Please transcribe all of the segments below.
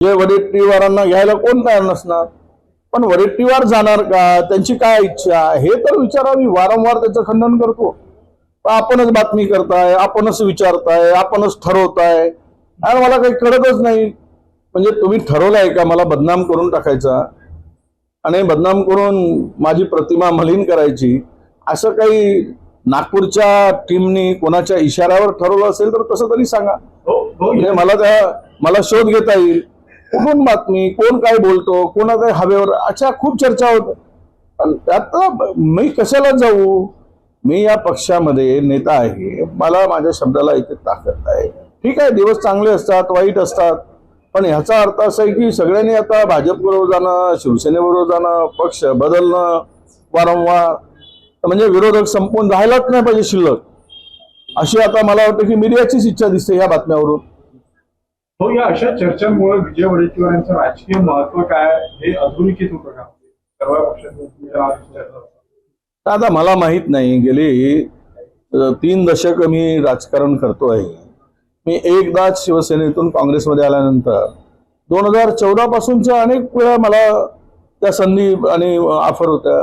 जे वडेट्टीवारांना घ्यायला कोण तयार नसणार, पण वडेट्टीवार जाणार का, त्यांची काय इच्छा हे तर विचारावी. वारंवार त्याचं खंडन करतो. आपणच बातमी करताय, आपणच विचारताय, आपणच ठरवताय, आणि मला काही कळतच नाही. म्हणजे तुम्ही ठरवलाय का मला बदनाम करून टाकायचा आणि बदनाम करून माझी प्रतिमा मलिन करायची? असं काही नागपूरच्या टीमनी कोणाच्या इशाऱ्यावर ठरवलं असेल तर तसं तरी सांगा. म्हणजे मला शोध घेता येईल. कुठून बातमी, कोण काय बोलतो, कोणाच्या हवेवर, अशा खूप चर्चा होत. पण त्यात मी कशाला जाऊ? मी या पक्षामध्ये नेता आहे, मला माझ्या शब्दाला इथे ताकद आहे. ठीक आहे, दिवस चांगले असतात, वाईट असतात, पण ह्याचा अर्थ असा आहे की सगळ्यांनी आता भाजपबरोबर जाणं, शिवसेनेबरोबर जाणं, पक्ष बदलणं वारंवार, म्हणजे विरोधक संपून राहायलाच नाही पाहिजे शिल्लक, अशी आता मला वाटतं की मीडियाचीच इच्छा दिसते ह्या बातम्यावरून. हो, या अशा चर्चांमुळे विजय वडेट्टीवार यांचं राजकीय महत्व काय हे अधोरेखित होतं का? सर्व पक्षांचं आता मला माहित नाही. गेली 3 दशक मी राजकारण करतो आहे. मी एकदाच शिवसेनेतून काँग्रेसमध्ये आल्यानंतर 2014 पासूनच्या अनेक वेळा मला त्या संधी आणि ऑफर होत्या,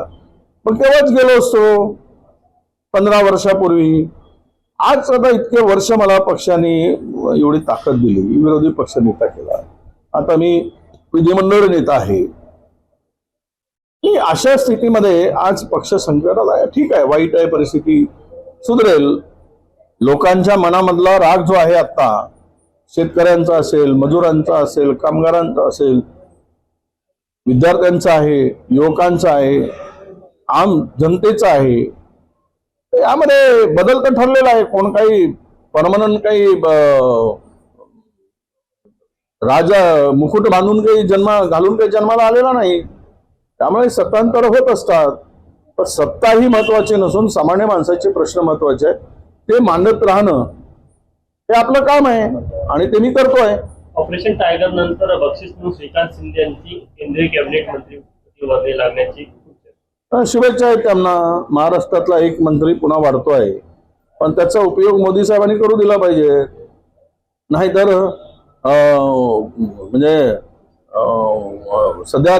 पण तेव्हाच गेलो असतो 15 वर्षापूर्वी. आज आता इतके वर्ष मला पक्षाने एवढी ताकद दिली, विरोधी पक्ष नेता केला, आता मी विधिमंडळ नेता आहे. अशा स्थितीमध्ये आज पक्ष संकटात आहे. ठीक आहे, वाईट आहे, परिस्थिती सुधरेल. लोकांच्या मनामधला राग जो आहे आता, शेतकऱ्यांचा असेल, मजुरांचा असेल, कामगारांचा असेल, विद्यार्थ्यांचा आहे, युवकांचा आहे, आम जनतेचा आहे, यामध्ये बदल तर ठरलेला आहे. कोण काही परमनंट काही राजा मुकुट बांधून काही घालून काही जन्माला आलेला नाही. त्यामुळे सत्तांतर होत असतात, पण सत्ता ही महत्वाची नसून सामान्य माणसाचे प्रश्न महत्वाचे आहेत. ते मांडत राहणं हे आपलं काम आहे आणि ते मी करतोय. ऑपरेशन टायगर नंतर बक्षीस म्हणून श्रीकांत शिंदे यांची केंद्रीय कॅबिनेट मंत्री लागण्याची शुभेच्छा आहेत त्यांना. महाराष्ट्रातला एक मंत्री पुन्हा वाढतोय, पण त्याचा उपयोग मोदी साहेबांनी करू दिला पाहिजे. नाहीतर म्हणजे सध्या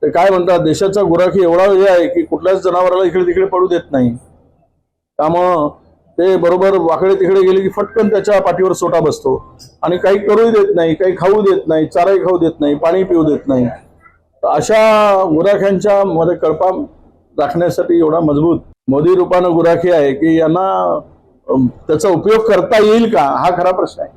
ते काय म्हणतात, देशाचा गुराखी एवढा हे आहे की कुठल्याच जनावराला इकडे तिकडे पडू देत नाही. त्यामुळं ते बरोबर वाकडे तिकडे गेले की फटकन त्याच्या पाठीवर सोटा बसतो आणि काही करू देत नाही, काही खाऊ देत नाही, चाराही खाऊ देत नाही, पाणी पिऊ देत नाही. अशा गुराख्यांच्या मध्ये कळपा राखण्यासाठी एवढा मजबूत मोदी रूपानं गुराखी आहे की यांना त्याचा उपयोग करता येईल का, हा खरा प्रश्न आहे.